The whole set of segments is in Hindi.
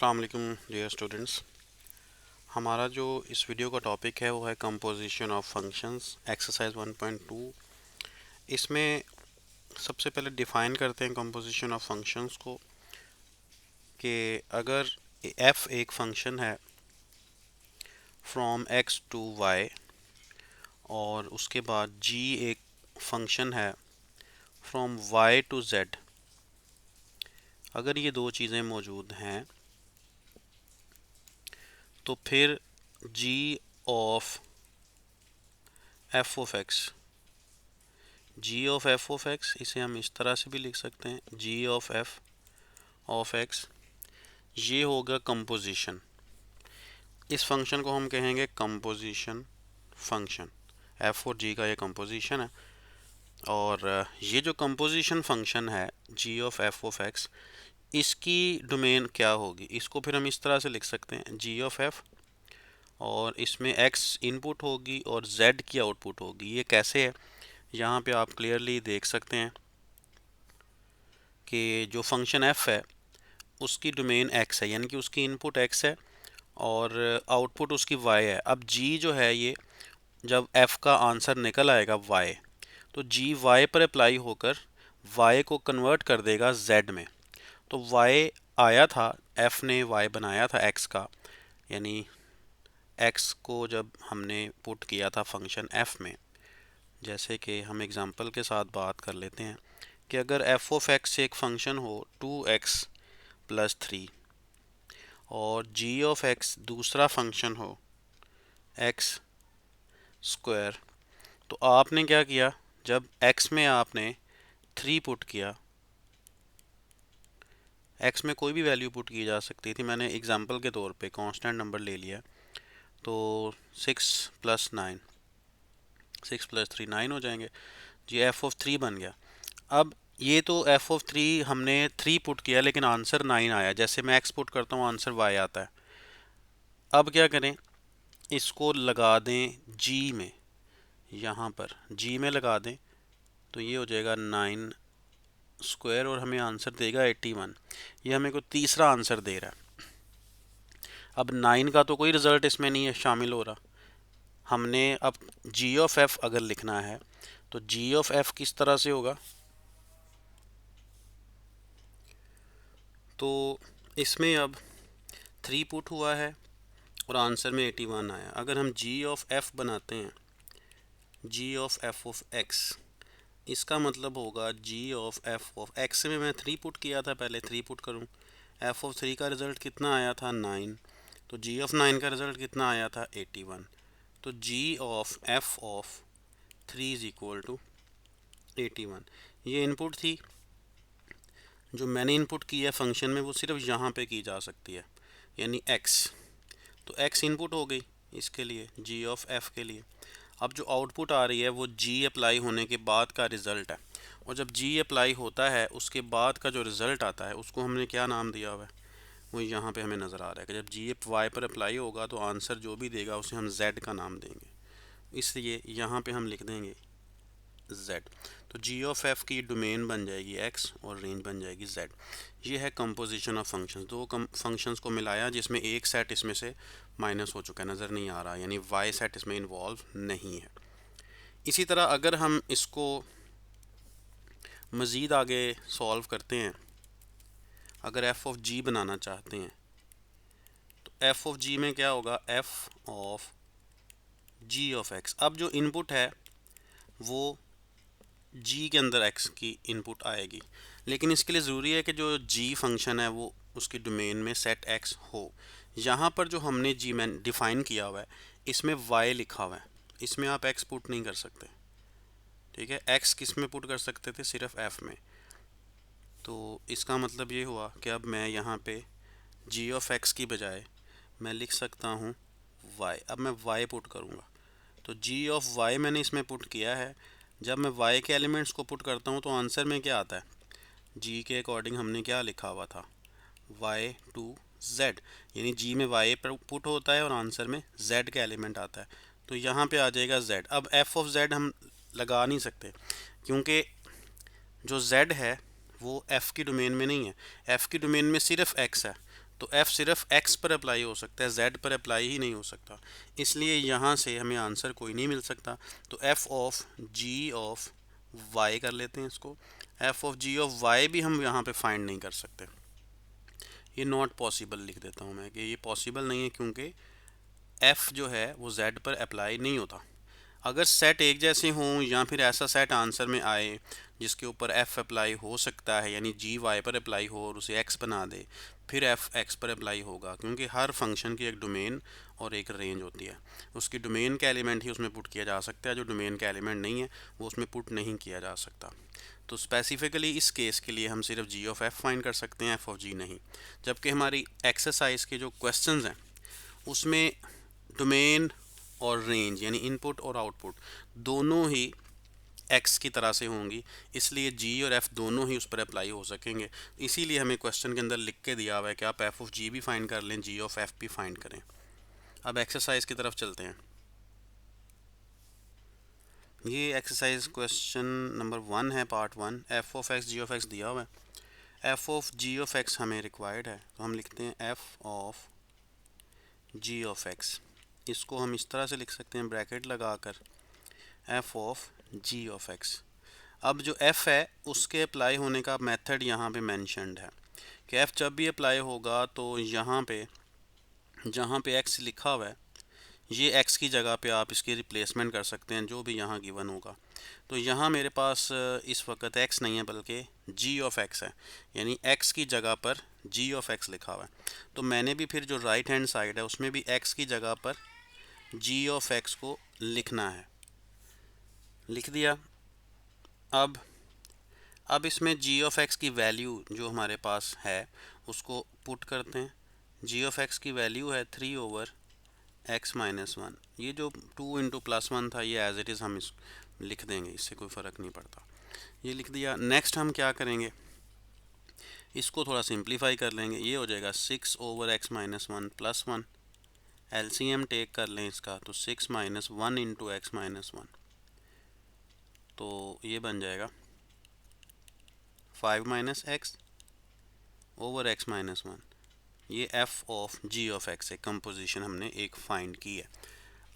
अस्सलाम वालेकुम डियर स्टूडेंट्स। हमारा जो इस वीडियो का टॉपिक है वो है कंपोजिशन ऑफ फंक्शंस एक्सरसाइज 1.2। इसमें सबसे पहले डिफ़ाइन करते हैं कंपोजिशन ऑफ फंक्शंस को कि अगर f एक फंक्शन है फ्रॉम x टू y और उसके बाद g एक फंक्शन है फ्रॉम y टू z। अगर ये दो चीज़ें मौजूद हैं तो फिर g of f of x, g of f of x इसे हम इस तरह से भी लिख सकते हैं, g of f of x, ये होगा कंपोजिशन। इस फंक्शन को हम कहेंगे कंपोजिशन फंक्शन। f और g का ये कंपोजिशन है और ये जो कंपोजिशन फंक्शन है g of f of x, इसकी डोमेन क्या होगी, इसको फिर हम इस तरह से लिख सकते हैं g ऑफ f और इसमें x इनपुट होगी और z की आउटपुट होगी। ये कैसे है, यहाँ पे आप क्लियरली देख सकते हैं कि जो फंक्शन f है उसकी डोमेन x है, यानी कि उसकी इनपुट x है और आउटपुट उसकी y है। अब g जो है ये जब f का आंसर निकल आएगा y, तो g y पर अप्लाई होकर y को कन्वर्ट कर देगा z में। तो y आया था, f ने y बनाया था x का, यानी x को जब हमने पुट किया था फंक्शन f में, जैसे कि हम एग्जांपल के साथ बात कर लेते हैं कि अगर f ऑफ x एक फंक्शन हो 2x प्लस 3 और g ऑफ x दूसरा फंक्शन हो x स्क्वायर, तो आपने क्या किया, जब x में आपने 3 पुट किया, x में कोई भी वैल्यू पुट की जा सकती थी, मैंने एग्जांपल के तौर पे कांस्टेंट नंबर ले लिया, तो 6 प्लस 9, 6 प्लस 3 9 हो जाएंगे, जी f ऑफ 3 बन गया। अब ये तो f ऑफ 3 हमने 3 पुट किया लेकिन आंसर 9 आया, जैसे मैं x पुट करता हूँ आंसर y आता है। अब क्या करें, इसको लगा दें g में, यहाँ पर g में लगा दें तो ये हो जाएगा 9 स्क्वायर और हमें आंसर देगा 81। ये हमें को तीसरा आंसर दे रहा है। अब 9 का तो कोई रिजल्ट इसमें नहीं है शामिल हो रहा। हमने अब g ऑफ f अगर लिखना है तो g ऑफ f किस तरह से होगा, तो इसमें अब 3 पुट हुआ है और आंसर में 81 आया। अगर हम g ऑफ f बनाते हैं, g of f of x, इसका मतलब होगा g of f of x में मैं 3 पुट किया था, पहले 3 पुट करूं, f ऑफ 3 का रिज़ल्ट कितना आया था 9, तो g ऑफ 9 का रिज़ल्ट कितना आया था 81। तो g of f of 3 is equal to 81। ये इनपुट थी जो मैंने इनपुट की है फंक्शन में, वो सिर्फ यहाँ पे की जा सकती है, यानी x। तो x इनपुट हो गई इसके लिए, g ऑफ f के लिए। अब जो आउटपुट आ रही है वो g अप्लाई होने के बाद का रिज़ल्ट है, और जब g अप्लाई होता है उसके बाद का जो रिज़ल्ट आता है उसको हमने क्या नाम दिया हुआ है, वो यहाँ पे हमें नज़र आ रहा है कि जब g y पर अप्लाई होगा तो आंसर जो भी देगा उसे हम z का नाम देंगे, इसलिए यहाँ पे हम लिख देंगे z। तो g ऑफ f की डोमेन बन जाएगी x और रेंज बन जाएगी z। ये है कंपोजिशन ऑफ फंक्शंस। दो फंक्शंस को मिलाया जिसमें एक सेट इसमें से माइनस हो चुका है, नज़र नहीं आ रहा, यानी y सेट इसमें इन्वॉल्व नहीं है। इसी तरह अगर हम इसको मज़ीद आगे सॉल्व करते हैं, अगर f ऑफ g बनाना चाहते हैं तो f ऑफ g में क्या होगा, f of g of x। अब जो इनपुट है वो g के अंदर x की इनपुट आएगी, लेकिन इसके लिए ज़रूरी है कि जो g फंक्शन है वो उसकी डोमेन में सेट x हो। यहाँ पर जो हमने g में डिफ़ाइन किया हुआ है इसमें y लिखा हुआ है, इसमें आप x पुट नहीं कर सकते, ठीक है। x किस में पुट कर सकते थे, सिर्फ f में। तो इसका मतलब ये हुआ कि अब मैं यहाँ पे g ऑफ x की बजाय मैं लिख सकता हूँ y। अब मैं y पुट करूँगा तो g ऑफ y मैंने इसमें पुट किया है। जब मैं y के एलिमेंट्स को पुट करता हूँ तो आंसर में क्या आता है, g के अकॉर्डिंग हमने क्या लिखा हुआ था, y टू z, यानी g में y पर पुट होता है और आंसर में z का एलिमेंट आता है, तो यहाँ पे आ जाएगा z। अब f ऑफ z हम लगा नहीं सकते क्योंकि जो z है वो f की डोमेन में नहीं है, f की डोमेन में सिर्फ x है, तो f सिर्फ x पर अप्लाई हो सकता है, z पर अप्लाई ही नहीं हो सकता, इसलिए यहाँ से हमें आंसर कोई नहीं मिल सकता। तो f of g of y कर लेते हैं इसको। f of g of y भी हम यहाँ पे फाइंड नहीं कर सकते, ये नॉट पॉसिबल लिख देता हूँ मैं कि ये पॉसिबल नहीं है, क्योंकि f जो है वो z पर अप्लाई नहीं होता। अगर सेट एक जैसे हों या फिर ऐसा सेट आंसर में आए जिसके ऊपर f अप्लाई हो सकता है, यानी g y पर अप्लाई हो और उसे x बना दे, फिर f x पर अप्लाई होगा, क्योंकि हर फंक्शन की एक डोमेन और एक रेंज होती है। उसकी डोमेन का एलिमेंट ही उसमें पुट किया जा सकता है, जो डोमेन का एलिमेंट नहीं है वो उसमें पुट नहीं किया जा सकता। तो स्पेसिफिकली इस केस के लिए हम सिर्फ g ऑफ f फाइंड कर सकते हैं, f ऑफ g नहीं। जबकि हमारी एक्सरसाइज के जो क्वेश्चंस हैं उसमें डोमेन और रेंज यानी इनपुट और आउटपुट दोनों ही x की तरह से होंगी, इसलिए g और f दोनों ही उस पर अप्लाई हो सकेंगे। इसीलिए हमें क्वेश्चन के अंदर लिख के दिया हुआ है कि आप f ऑफ g भी फाइंड कर लें, g ऑफ f भी फाइंड करें। अब एक्सरसाइज की तरफ चलते हैं। ये एक्सरसाइज क्वेश्चन नंबर 1 है, part 1। f of x g of x दिया हुआ है, f of g of x हमें रिक्वायर्ड है, तो हम लिखते हैं f of g of x। इसको हम इस तरह से लिख सकते हैं ब्रैकेट लगाकर, f of g of x। अब जो f है उसके अप्लाई होने का मेथड यहाँ पे मेंशन्ड है कि f जब भी अप्लाई होगा तो यहाँ पे जहाँ पे x लिखा हुआ है ये x की जगह पे आप इसकी रिप्लेसमेंट कर सकते हैं जो भी यहाँ गिवन होगा। तो यहाँ मेरे पास इस वक्त x नहीं है बल्कि g ऑफ x है, यानी x की जगह पर g ऑफ x लिखा हुआ है। तो मैंने भी फिर जो राइट हैंड साइड है उसमें भी x की जगह पर g ऑफ x को लिखना है, लिख दिया। अब इसमें g ऑफ x की वैल्यू जो हमारे पास है उसको पुट करते हैं। g ऑफ x की वैल्यू है 3 ओवर x माइनस 1। ये जो 2 इंटू प्लस 1 था ये एज इट इज़ हम इस लिख देंगे, इससे कोई फ़र्क नहीं पड़ता, ये लिख दिया। नेक्स्ट हम क्या करेंगे, इसको थोड़ा सिंप्लीफाई कर लेंगे, ये हो जाएगा 6 over x minus 1 plus 1। LCM take कर लें इसका, तो 6 माइनस 1 इंटू एक्स माइनस 1, तो ये बन जाएगा 5 minus x over x minus 1। ये f of g of x है, कंपोजिशन हमने एक फाइंड की है।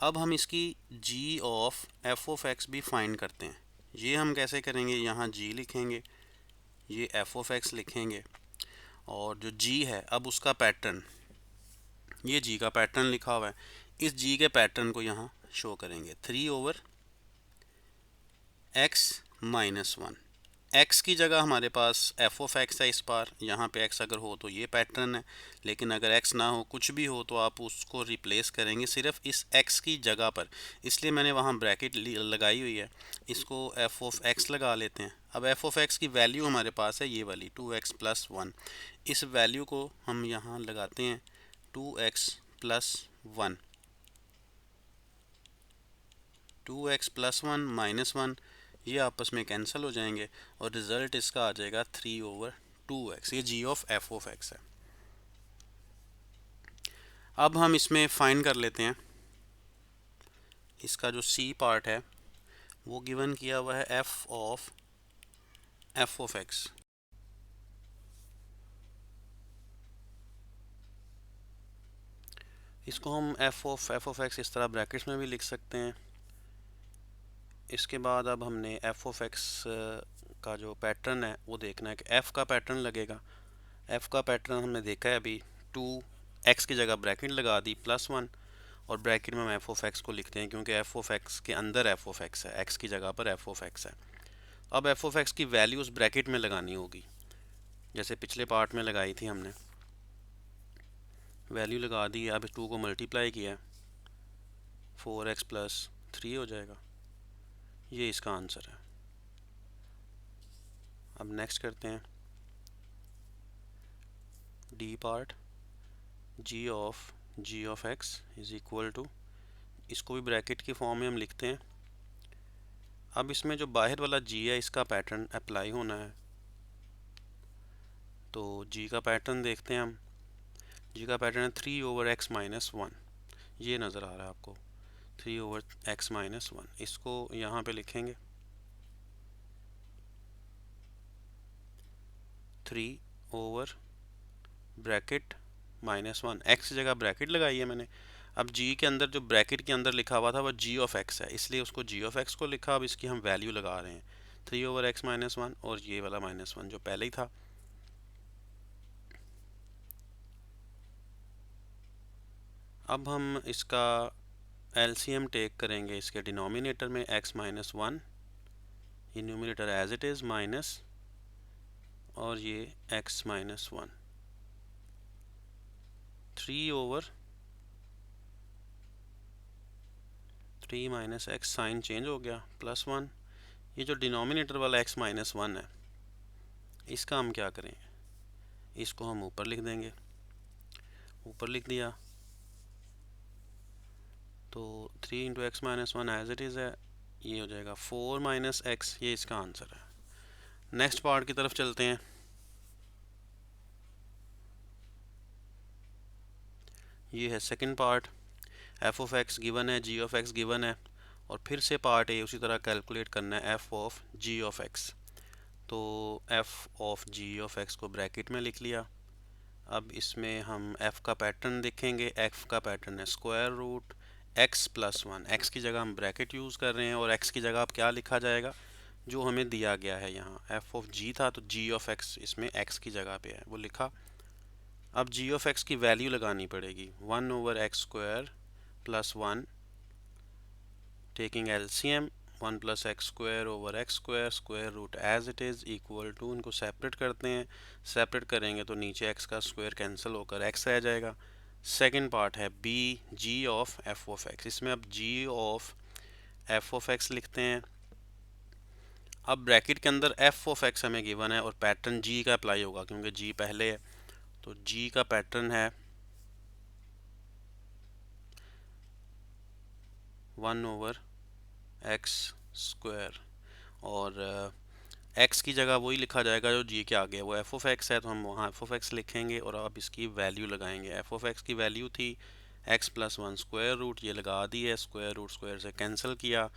अब हम इसकी g of f of x भी फाइंड करते हैं। ये हम कैसे करेंगे, यहाँ g लिखेंगे, ये f ऑफ x लिखेंगे, और जो g है अब उसका पैटर्न, ये g का पैटर्न लिखा हुआ है, इस g के पैटर्न को यहाँ शो करेंगे 3 ओवर x माइनस 1। x की जगह हमारे पास f ऑफ x है, इस बार यहाँ पे x अगर हो तो ये पैटर्न है, लेकिन अगर x ना हो कुछ भी हो तो आप उसको रिप्लेस करेंगे सिर्फ इस x की जगह पर, इसलिए मैंने वहाँ ब्रैकेट लगाई हुई है। इसको f ऑफ x लगा लेते हैं। अब f ऑफ x की वैल्यू हमारे पास है ये वाली 2x प्लस 1, इस वैल्यू को हम यहाँ लगाते हैं 2x plus 1, 2x plus 1 minus 1, ये आपस में कैंसिल हो जाएंगे और रिज़ल्ट इसका आ जाएगा 3 ओवर 2x। ये g of f of x है। अब हम इसमें फाइंड कर लेते हैं, इसका जो c पार्ट है वो गिवन किया हुआ है f ऑफ x। इसको हम f ऑफ x इस तरह ब्रैकेट्स में भी लिख सकते हैं। इसके बाद अब हमने f ऑफ x का जो पैटर्न है वो देखना है कि f का पैटर्न लगेगा। f का पैटर्न हमने देखा है अभी, 2x की जगह ब्रैकेट लगा दी प्लस 1 और ब्रैकेट में हम f ऑफ x को लिखते हैं क्योंकि f ऑफ x के अंदर f ऑफ x है, x की जगह पर f ऑफ x है। अब f ऑफ x की वैल्यू उस ब्रैकेट में लगानी होगी, जैसे पिछले पार्ट में लगाई थी हमने, वैल्यू लगा दी। अब 2 को मल्टीप्लाई किया 4x प्लस 3 हो जाएगा, ये इसका आंसर है। अब नेक्स्ट करते हैं D part, g of x is equal to, इसको भी ब्रैकेट की फॉर्म में हम लिखते हैं। अब इसमें जो बाहर वाला g है इसका पैटर्न अप्लाई होना है, तो g का पैटर्न देखते हैं हम। g का पैटर्न है 3 ओवर x माइनस 1, ये नज़र आ रहा है आपको 3 ओवर x माइनस 1। इसको यहाँ पे लिखेंगे 3 ओवर ब्रैकेट -1, एक्स की जगह ब्रैकेट लगाई है मैंने। अब जी के अंदर जो ब्रैकेट के अंदर लिखा हुआ था वो जी ऑफ एक्स है, इसलिए उसको जी ऑफ एक्स को लिखा। अब इसकी हम वैल्यू लगा रहे हैं 3/x -1 और ये वाला -1 जो पहले ही था। अब हम इसका एलसीएम टेक करेंगे इसके डिनोमिनेटर में x -1, ये numerator as it is minus, और ये x -1 3/3 minus x, sign change हो गया, +1। ये जो डिनोमिनेटर वाला x -1 है इसका हम क्या करेंगे, इसको हम ऊपर लिख देंगे। ऊपर लिख दिया तो 3 × x -1 एज इट इज़ है, ये हो जाएगा 4 - x, ये इसका आंसर है। नेक्स्ट पार्ट की तरफ चलते हैं। ये है second part, f of x given है, g ऑफ x गिवन है, और फिर से पार्ट ए उसी तरह कैलकुलेट करना है f of g of x। तो f of g of x को ब्रैकेट में लिख लिया। अब इसमें हम f का पैटर्न देखेंगे। f का पैटर्न है स्क्वायर रूट x + 1, x की जगह हम ब्रैकेट यूज़ कर रहे हैं, और x की जगह अब क्या लिखा जाएगा, जो हमें दिया गया है यहाँ f ऑफ g था, तो g ऑफ x इसमें x की जगह पे है, वो लिखा। अब g ऑफ x की वैल्यू लगानी पड़ेगी 1/x² + 1, taking LCM 1 + x² square root as it is equal to, इनको सेपरेट करते हैं। सेपरेट करेंगे तो नीचे x का स्क्वायर कैंसिल होकर x रह जाएगा। सेकंड पार्ट है b, g of f of x। इसमें अब g of f of x लिखते हैं। अब ब्रैकेट के अंदर f ऑफ x हमें गिवन है और पैटर्न g का अप्लाई होगा क्योंकि g पहले है, तो g का पैटर्न है 1/x², और x की जगह वही लिखा जाएगा जो g के आगे है, वो f ऑफ x है, तो हम वहाँ f ऑफ x लिखेंगे और अब इसकी वैल्यू लगाएंगे। f ऑफ x की वैल्यू थी x + 1 स्क्वायर रूट, ये लगा दी है, स्क्वायर रूट स्क्वायर से कैंसिल किया,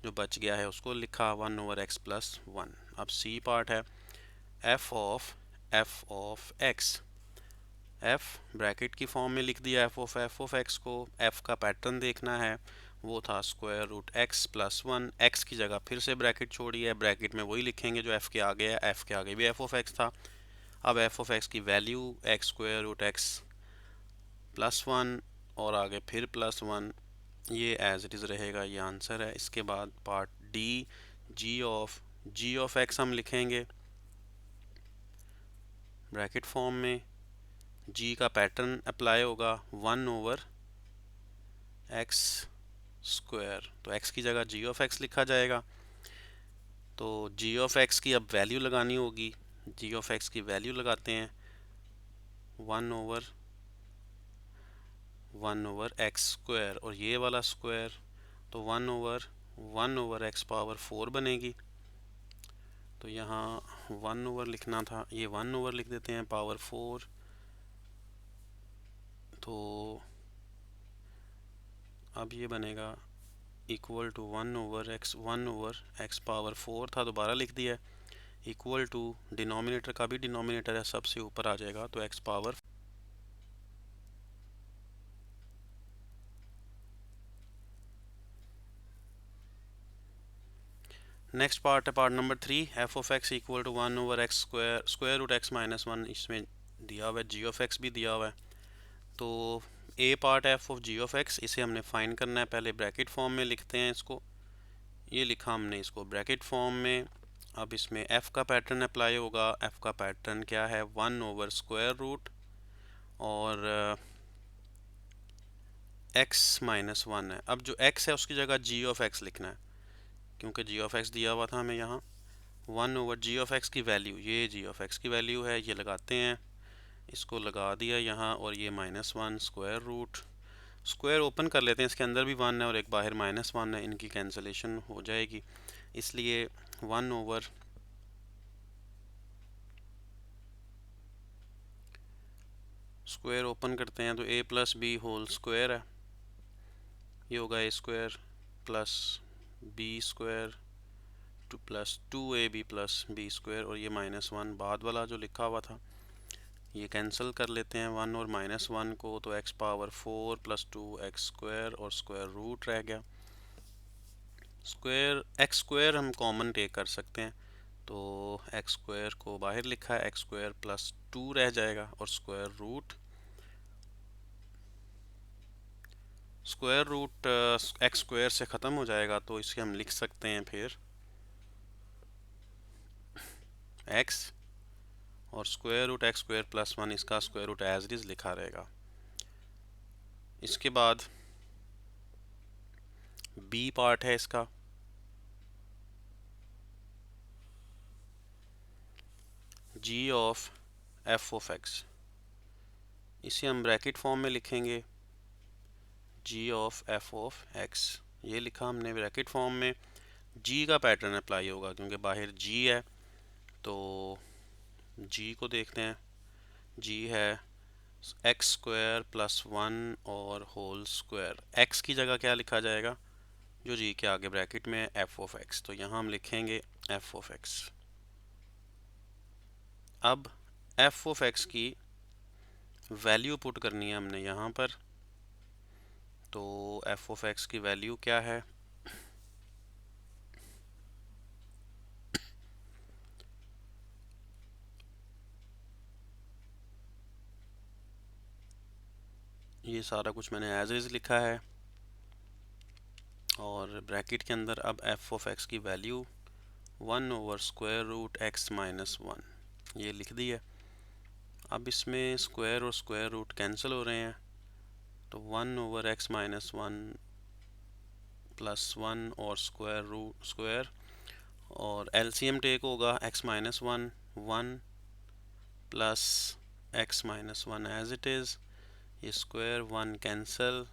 जो बच गया है उसको लिखा 1/x + 1। अब सी पार्ट है f of x। f bracket की फॉर्म में लिख दिया f ऑफ x को। f का पैटर्न देखना है, वो था स्क्वायर रूट x + 1, x की जगह फिर से ब्रैकेट छोड़ी है, ब्रैकेट में वही लिखेंगे जो f के आगे है, f के आगे भी f ऑफ x था। अब f ऑफ x की value x square root x + 1 और आगे फिर +1, ये एज इट इज़ रहेगा, ये आंसर है। इसके बाद part D, g of x हम लिखेंगे ब्रैकेट फॉर्म में, g का पैटर्न अप्लाई होगा 1/x², तो x की जगह g ऑफ x लिखा जाएगा। तो g ऑफ x की अब वैल्यू लगानी होगी, g ऑफ x की वैल्यू लगाते हैं 1/x², और ये वाला स्क्वायर तो 1/x⁴ बनेगी। तो यहाँ 1 लिखना था, ये 1 लिख देते हैं पावर 4, तो अब ये बनेगा इक्वल टू 1/x⁴ था, दोबारा लिख दिया, इक्वल टू डिनोमिनेटर का भी डिनोमिनेटर है, सबसे ऊपर आ जाएगा, तो x⁴। नेक्स्ट पार्ट है part number 3, f of x equal to 1/x² square root x -1, इसमें दिया हुआ है, g ऑफ x भी दिया हुआ है। तो ए पार्ट है f of g of x, इसे हमने फाइंड करना है। पहले ब्रैकेट फॉर्म में लिखते हैं इसको, ये लिखा हमने इसको ब्रैकेट फॉर्म में। अब इसमें f का पैटर्न अप्लाई होगा। f का पैटर्न क्या है, 1/√, और x -1 है। अब जो x है उसकी जगह g ऑफ x लिखना है, क्योंकि g ऑफ x दिया हुआ था हमें यहाँ। 1/g ऑफ x की वैल्यू, ये g ऑफ x की वैल्यू है, ये लगाते हैं, इसको लगा दिया यहाँ, और ये -1 स्क्वायर रूट, स्क्वायर ओपन कर लेते हैं, इसके अंदर भी 1 है और एक बाहर -1 है, इनकी कैंसलेशन हो जाएगी, इसलिए 1 स्क्वायर ओपन करते हैं तो a + b होल स्क्वायर है, ये होगा a² + b² + 2ab + b², और ये -1 बाद वाला जो लिखा हुआ था, ये कैंसिल कर लेते हैं 1 और -1 को, तो x पावर 4 + 2x स्क्वायर और स्क्वायर रूट रह गया। स्क्वायर x स्क्वायर हम कॉमन टेक कर सकते हैं, तो x स्क्वायर को बाहर लिखा है, x स्क्वायर + 2 रह जाएगा और स्क्वायर रूट x स्क्वायर से ख़त्म हो जाएगा, तो इसे हम लिख सकते हैं फिर x और स्क्वायर रूट x स्क्वायर + 1, इसका square root as it is लिखा रहेगा। इसके बाद b पार्ट है इसका, g of f of x, इसे हम ब्रैकेट फॉर्म में लिखेंगे g of f of x। ये लिखा हमने ब्रैकेट फॉर्म में। g का पैटर्न अप्लाई होगा क्योंकि बाहर g है, तो g को देखते हैं। g है x स्क्वायर + 1 और होल स्क्वायर। x की जगह क्या लिखा जाएगा, जो g के आगे ब्रैकेट में है, f ऑफ x, तो यहाँ हम लिखेंगे f ऑफ x। अब f ऑफ x की वैल्यू पुट करनी है हमने यहाँ पर, तो f ऑफ x की वैल्यू क्या है, ये सारा कुछ मैंने एज इज़ लिखा है और ब्रैकेट के अंदर अब f ऑफ x की value 1 over square root x minus 1 ये लिख दी है। अब इसमें स्क्वायर और स्क्वायर रूट कैंसिल हो रहे हैं, तो 1 ओवर x माइनस 1 + 1 और स्क्वायर रूट स्क्वायर और एलसीएम टेक होगा x minus 1 1 plus x minus 1 as it is, ये square 1 cancel,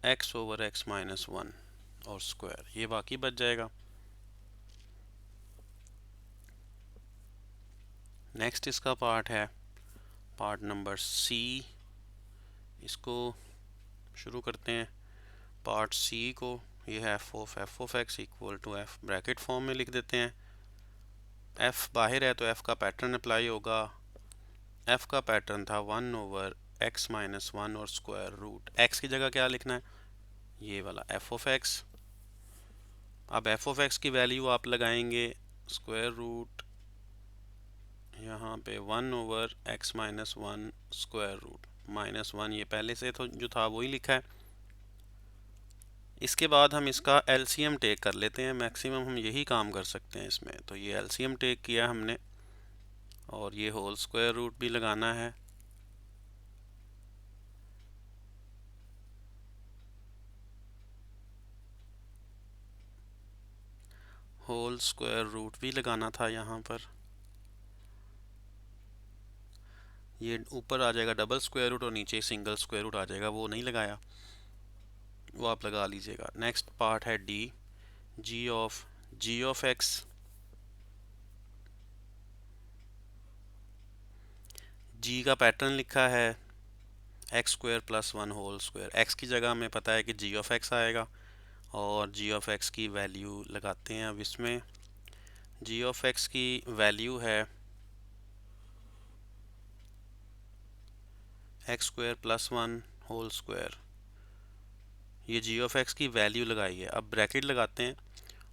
x over x minus 1 और स्क्वायर, ये बाकी बच जाएगा। नेक्स्ट इसका पार्ट है पार्ट नंबर C, इसको शुरू करते हैं। पार्ट C को, ये है f of x equal to f, bracket form में लिख देते हैं। f बाहर है तो f का पैटर्न अप्लाई होगा। f का पैटर्न था 1 ओवर x माइनस 1 और स्क्वायर रूट, x की जगह क्या लिखना है, ये वाला f ऑफ x। अब f ऑफ x की वैल्यू आप लगाएंगे स्क्वायर रूट यहाँ पे 1 over x minus 1 square root -1, ये पहले से तो जो था वही लिखा है। इसके बाद हम इसका एलसीएम टेक कर लेते हैं, मैक्सिमम हम यही काम कर सकते हैं इसमें, तो ये एलसीएम टेक किया हमने और ये होल स्क्वायर रूट भी लगाना है। होल स्क्वायर रूट भी लगाना था यहाँ पर, ये ऊपर आ जाएगा डबल स्क्वायर रूट और नीचे सिंगल स्क्वायर रूट आ जाएगा, वो नहीं लगाया, वो आप लगा लीजिएगा। नेक्स्ट पार्ट है डी, जी ऑफ एक्स, जी का पैटर्न लिखा है x square + 1 whole square. X की जगह हमें पता है कि जी ऑफ एक्स आएगा और जी ऑफ एक्स की वैल्यू लगाते हैं। अब इसमें जी ऑफ एक्स की वैल्यू है एक्स स्क्वायर + 1 होल स्क्वायर, ये जी ऑफ एक्स की वैल्यू लगाई है। अब ब्रैकेट लगाते हैं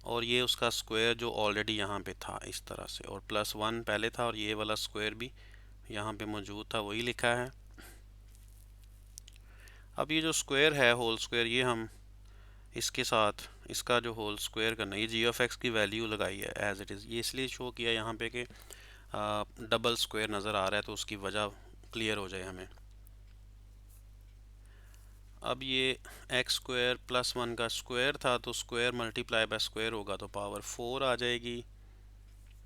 और ये उसका स्क्वायर जो ऑलरेडी यहाँ पे था इस तरह से, और +1 पहले था और ये वाला स्क्वायर भी यहाँ पे मौजूद था, वही लिखा है। अब ये जो स्क्वायर है होल स्क्वायर, ये हम इसके साथ इसका जो होल स्क्वायर करना है, ये जी ऑफ एक्स की वैल्यू लगाई है एज इट इज़। ये इसलिए शो किया यहाँ पे कि डबल स्क्वायर नज़र आ रहा है तो उसकी वजह क्लियर हो जाए हमें। अब ये एक्स स्क्वायर + 1 का स्क्वायर था, तो स्क्वायर मल्टीप्लाई बाय स्क्वायर होगा तो पावर 4 आ जाएगी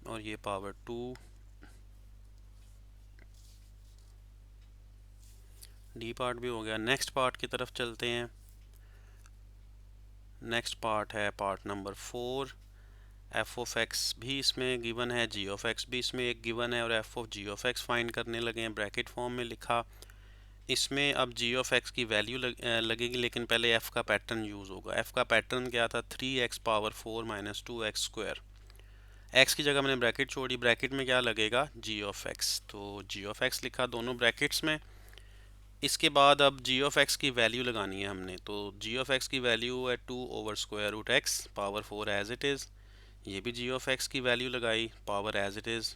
और ये पावर 2। डी पार्ट भी हो गया। नेक्स्ट पार्ट की तरफ चलते हैं। नेक्स्ट पार्ट है part number 4, f of x भी इसमें गिवन है, g ऑफ x भी इसमें एक गिवन है और f of g of x find करने लगे हैं, ब्रैकेट फॉर्म में लिखा। इसमें अब g ऑफ x की वैल्यू लगेगी, लेकिन पहले f का पैटर्न यूज़ होगा। f का पैटर्न क्या था, 3x power 4 - 2x square. X की जगह मैंने ब्रैकेट छोड़ी, ब्रैकेट में क्या लगेगा, जी ऑफ एक्स, तो जी ऑफ एक्स लिखा दोनों ब्रैकेट्स में। इसके बाद अब जी ऑफ एक्स की वैल्यू लगानी है हमने, तो जी ऑफ एक्स की वैल्यू है 2/√x power 4 as it is. ये भी जी ऑफ एक्स की वैल्यू लगाई पावर एज इट इज़,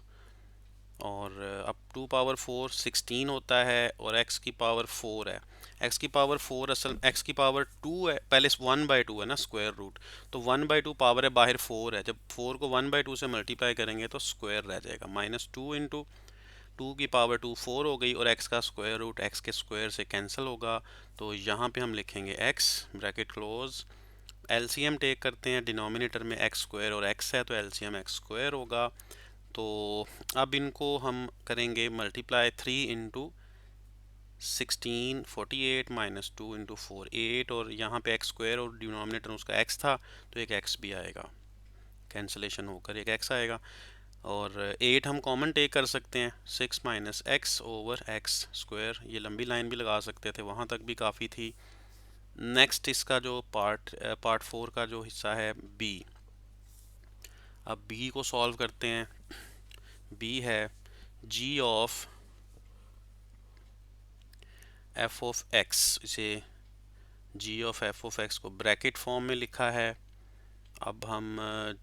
और अब 2 पावर 4 16 होता है, और x की पावर 4 है। x की पावर 4 असल x की पावर 2 है, पहले 1/2 है ना स्क्वायर रूट, तो 1/2 पावर है, बाहर 4 है, जब 4 को 1/2 से मल्टीप्लाई करेंगे तो स्क्वायर रह जाएगा, -2 इंटू 2 की पावर 2 4 हो गई, और x का स्क्वायर रूट x के स्क्वायर से कैंसिल होगा, तो यहाँ पे हम लिखेंगे x bracket close, LCM take करते हैं, डिनोमिनेटर में x स्क्वायर और x है तो एलसीएम x स्क्वायर होगा। तो अब इनको हम करेंगे मल्टीप्लाई, 3 इंटू 16 48 -2 इंटू 4 8, और यहाँ पे एक्स स्क्वायर और डिनोमिनेटर उसका x था तो एक x भी आएगा, कैंसिलेशन होकर एक x आएगा, और 8 हम कॉमन टेक कर सकते हैं, 6 - x ओवर x स्क्वायर, ये लंबी लाइन भी लगा सकते थे, वहाँ तक भी काफ़ी थी। नेक्स्ट इसका जो पार्ट 4 का जो हिस्सा है b, अब b को सॉल्व करते हैं। b है g of f of x, इसे g of f of x को ब्रैकेट फॉर्म में लिखा है। अब हम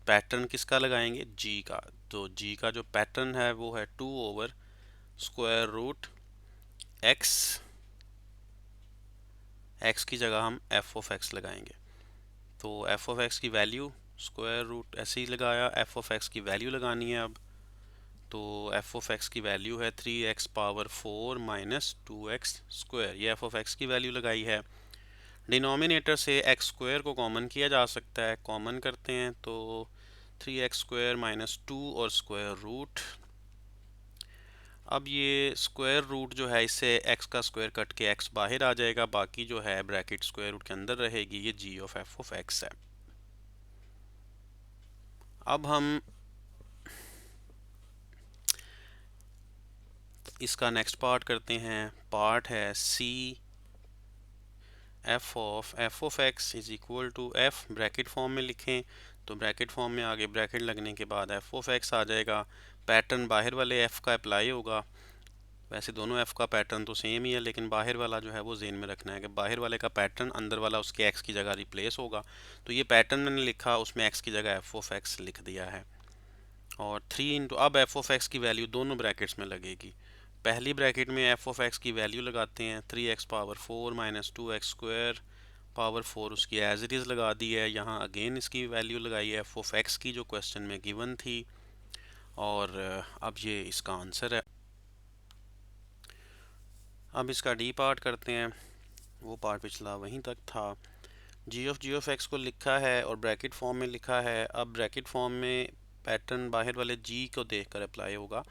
पैटर्न किसका लगाएंगे, g का, तो g का जो पैटर्न है वो है 2/√x, x की जगह हम f ऑफ x लगाएंगे, तो f ऑफ x की वैल्यू स्क्वायर रूट ऐसे ही लगाया, f ऑफ x की वैल्यू लगानी है अब, तो f ऑफ x की वैल्यू है 3x पावर 4 -2x स्क्वायर, ये f ऑफ x की वैल्यू लगाई है। डिनोमिनेटर से x स्क्वायर को कॉमन किया जा सकता है, कॉमन करते हैं तो 3x स्क्वायर -2 और स्क्वायर रूट, अब ये स्क्वायर रूट जो है इससे x का स्क्वायर कट के x बाहर आ जाएगा, बाकी जो है ब्रैकेट स्क्वायर रूट के अंदर रहेगी, ये g of f of x है। अब हम इसका नेक्स्ट पार्ट करते हैं, पार्ट है c f of x is equal to f, bracket form में लिखें तो ब्रैकेट फॉर्म में आगे ब्रैकेट लगने के बाद f ऑफ x आ जाएगा, पैटर्न बाहर वाले f का अप्लाई होगा, वैसे दोनों f का पैटर्न तो सेम ही है, लेकिन बाहर वाला जो है वो ज़हन में रखना है कि बाहर वाले का पैटर्न अंदर वाला उसके x की जगह रिप्लेस होगा, तो ये पैटर्न मैंने लिखा, उसमें x की जगह f ऑफ x लिख दिया है, और 3 इंटू, अब f ऑफ x की वैल्यू दोनों ब्रैकेट्स में लगेगी, पहली ब्रैकेट में f ऑफ x की वैल्यू लगाते हैं, 3x power 4 -2x square power 4 उसकी एज इट इज़ लगा दी है, यहाँ अगेन इसकी वैल्यू लगाई है f ऑफ x की जो क्वेश्चन में गिवन थी, और अब ये इसका आंसर है। अब इसका डी पार्ट करते हैं, वो पार्ट पिछला वहीं तक था, जी ऑफ एक्स को लिखा है और ब्रैकेट फॉर्म में लिखा है, अब ब्रैकेट फॉर्म में पैटर्न बाहर वाले जी को देखकर अप्लाई होगा,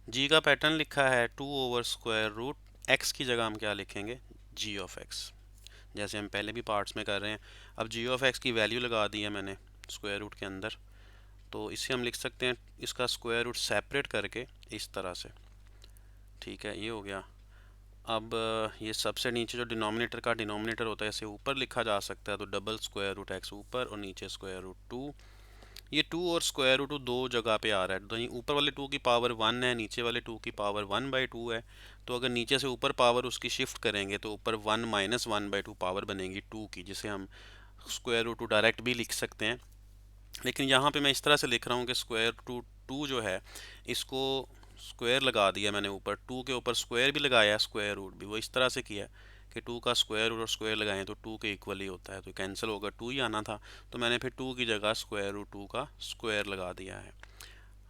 जी का पैटर्न लिखा है 2/√, एक्स की जगह हम क्या लिखेंगे, जी ऑफ एक्स, जैसे हम पहले भी पार्ट्स में कर रहे हैं। अब जी ऑफ एक्स की वैल्यू लगा दी है मैंने स्क्वायर रूट के अंदर, तो इससे हम लिख सकते हैं इसका स्क्वायर रूट सेपरेट करके इस तरह से, ठीक है, ये हो गया। अब ये सबसे नीचे जो डिनोमिनेटर का डिनोमिनेटर होता है इसे ऊपर लिखा जा सकता है, तो डबल स्क्वायर रूट एक्स ऊपर और नीचे स्क्वायर रूट 2, ये 2 और स्क्वायर रूट 2 दो जगह पे आ रहा है, तो ये ऊपर वाले 2 की पावर 1 है, नीचे वाले 2 की पावर 1/2 है, तो अगर नीचे से ऊपर पावर उसकी शिफ्ट करेंगे तो ऊपर 1 - 1/2 पावर बनेगी 2 की, जिसे हम स्क्वायर रूट 2 डायरेक्ट भी लिख सकते हैं, लेकिन यहाँ पे मैं इस तरह से लिख रहा हूँ कि स्क्वायर रूट 2 जो है इसको स्क्वायर लगा दिया मैंने ऊपर, 2 के ऊपर स्क्वायर भी लगाया, स्क्वायर रूट भी वो इस तरह से किया कि 2 का स्क्वायर रूट और स्क्वायर लगाएं तो 2 के इक्वल ही होता है, तो कैंसिल होगा, 2 ही आना था, तो मैंने फिर 2 की जगह स्क्वायर रूट 2 का स्क्वायर लगा दिया है।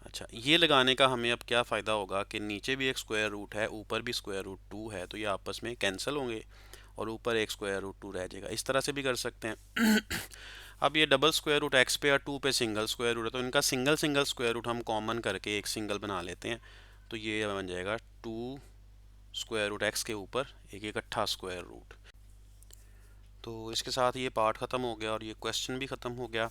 अच्छा, ये लगाने का हमें अब क्या फ़ायदा होगा कि नीचे भी एक स्क्वायर रूट है, ऊपर भी स्क्वायर रूट 2 है, तो ये आपस में कैंसिल होंगे और ऊपर एक स्क्वायर रूट 2 रह जाएगा, इस तरह से भी कर सकते हैं। अब ये डबल स्क्वायर रूट एक्स पे और 2 पे सिंगल स्क्वायर रूट है, तो इनका सिंगल सिंगल स्क्वायर रूट हम कॉमन करके एक सिंगल बना लेते हैं, तो ये बन जाएगा 2 स्क्वायर रूट एक्स के ऊपर एक इकट्ठा स्क्वायर रूट। तो इसके साथ ये पार्ट ख़त्म हो गया और ये क्वेश्चन भी ख़त्म हो गया।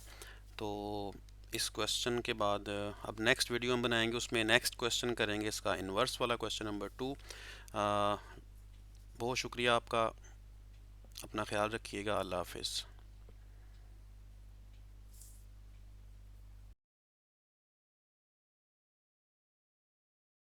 तो इस क्वेश्चन के बाद अब नेक्स्ट वीडियो हम बनाएंगे, उसमें नेक्स्ट क्वेश्चन करेंगे इसका इन्वर्स वाला, क्वेश्चन नंबर 2। बहुत शुक्रिया आपका, अपना ख्याल रखिएगा, अल्लाह हाफिज़।